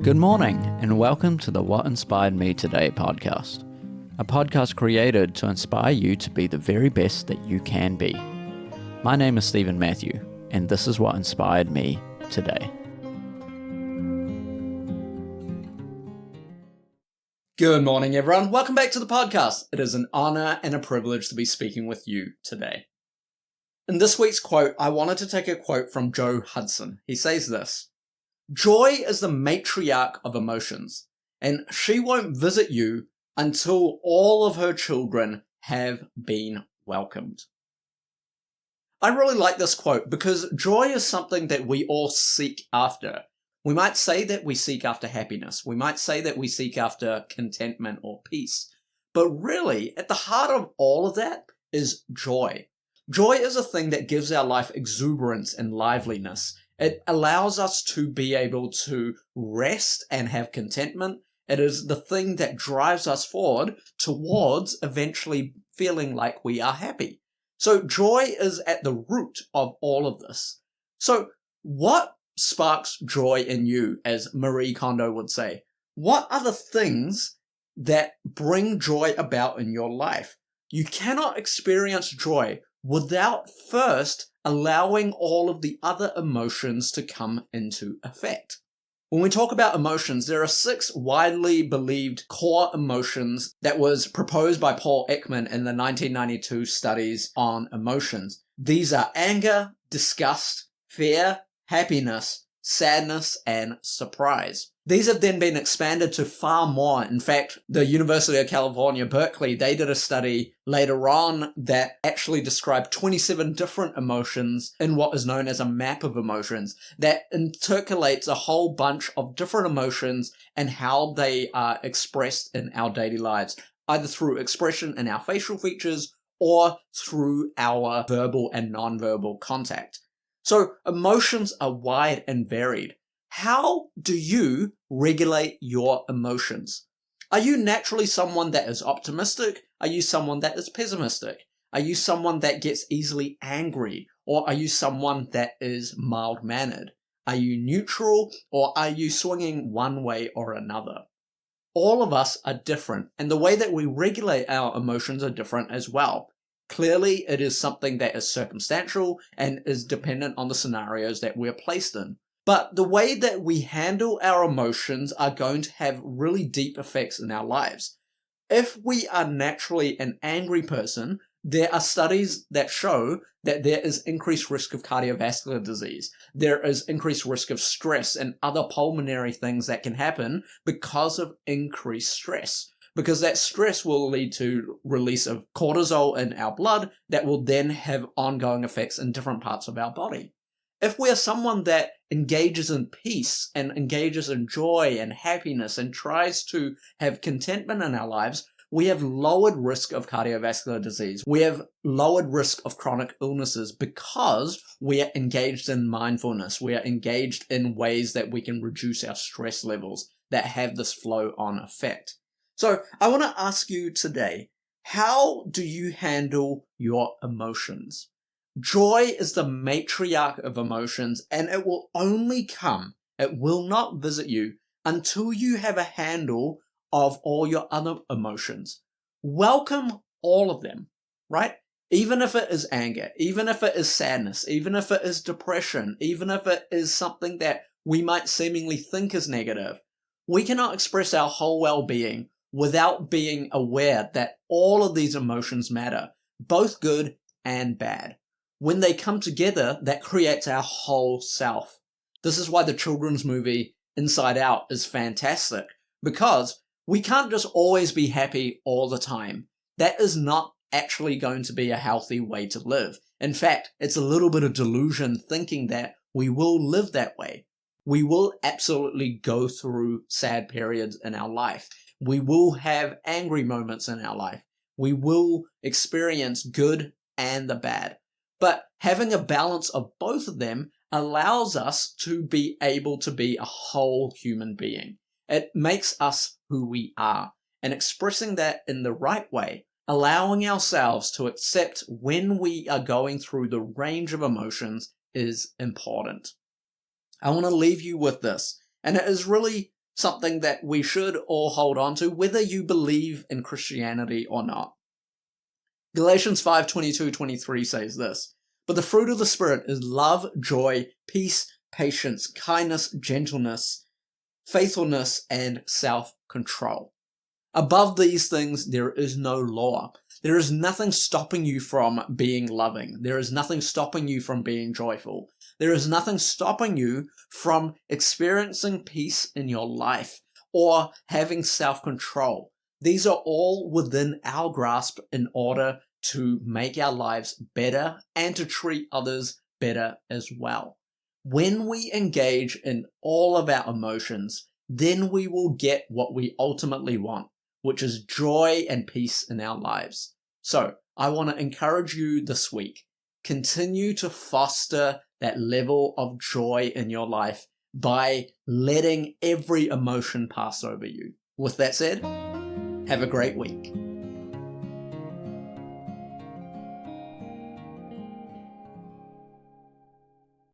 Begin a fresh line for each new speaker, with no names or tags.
Good morning, and welcome to the What Inspired Me Today podcast, a podcast created to inspire you to be the very best that you can be. My name is Stephen Matthew, and this is what inspired me today.
Good morning, everyone. Welcome back to the podcast. It is an honor and a privilege to be speaking with you today. In this week's quote, I wanted to take a quote from Joe Hudson. He says this: "Joy is the matriarch of emotions, and she won't visit you until all of her children have been welcomed." I really like this quote because joy is something that we all seek after. We might say that we seek after happiness. We might say that we seek after contentment or peace. But really, at the heart of all of that is joy. Joy is a thing that gives our life exuberance and liveliness. It allows us to be able to rest and have contentment. It is the thing that drives us forward towards eventually feeling like we are happy. So joy is at the root of all of this. So what sparks joy in you, as Marie Kondo would say? What are the things that bring joy about in your life? You cannot experience joy without first allowing all of the other emotions to come into effect. When we talk about emotions, there are 6 widely believed core emotions that was proposed by Paul Ekman in the 1992 studies on emotions. These are anger, disgust, fear, happiness, sadness, and surprise. These have then been expanded to far more. In fact, the University of California, Berkeley, they did a study later on that actually described 27 different emotions in what is known as a map of emotions that intercalates a whole bunch of different emotions and how they are expressed in our daily lives, either through expression in our facial features or through our verbal and non-verbal contact. So emotions are wide and varied. How do you regulate your emotions? Are you naturally someone that is optimistic? Are you someone that is pessimistic? Are you someone that gets easily angry? Or are you someone that is mild-mannered? Are you neutral, or are you swinging one way or another? All of us are different, and the way that we regulate our emotions are different as well. Clearly, it is something that is circumstantial and is dependent on the scenarios that we're placed in. But the way that we handle our emotions are going to have really deep effects in our lives. If we are naturally an angry person, there are studies that show that there is increased risk of cardiovascular disease. There is increased risk of stress and other pulmonary things that can happen because of increased stress. Because that stress will lead to release of cortisol in our blood that will then have ongoing effects in different parts of our body. If we are someone that engages in peace and engages in joy and happiness and tries to have contentment in our lives, we have lowered risk of cardiovascular disease. We have lowered risk of chronic illnesses because we are engaged in mindfulness. We are engaged in ways that we can reduce our stress levels that have this flow-on effect. So I want to ask you today, how do you handle your emotions? Joy is the matriarch of emotions, and it will only come, it will not visit you until you have a handle of all your other emotions. Welcome all of them, right? Even if it is anger, even if it is sadness, even if it is depression, even if it is something that we might seemingly think is negative, we cannot express our whole well-being without being aware that all of these emotions matter, both good and bad. When they come together, that creates our whole self. This is why the children's movie Inside Out is fantastic, because we can't just always be happy all the time. That is not actually going to be a healthy way to live. In fact, it's a little bit of delusion thinking that we will live that way. We will absolutely go through sad periods in our life. We will have angry moments in our life. We will experience good and the bad. But having a balance of both of them allows us to be able to be a whole human being. It makes us who we are. And expressing that in the right way, allowing ourselves to accept when we are going through the range of emotions is important. I want to leave you with this, and it is really something that we should all hold on to, whether you believe in Christianity or not. Galatians 5:22-23 says this, "But the fruit of the Spirit is love, joy, peace, patience, kindness, gentleness, faithfulness, and self-control. Above these things there is no law." There is nothing stopping you from being loving. There is nothing stopping you from being joyful. There is nothing stopping you from experiencing peace in your life or having self-control. These are all within our grasp in order to make our lives better and to treat others better as well. When we engage in all of our emotions, then we will get what we ultimately want, which is joy and peace in our lives. So, I want to encourage you this week. Continue to foster that level of joy in your life by letting every emotion pass over you. With that said, have a great week.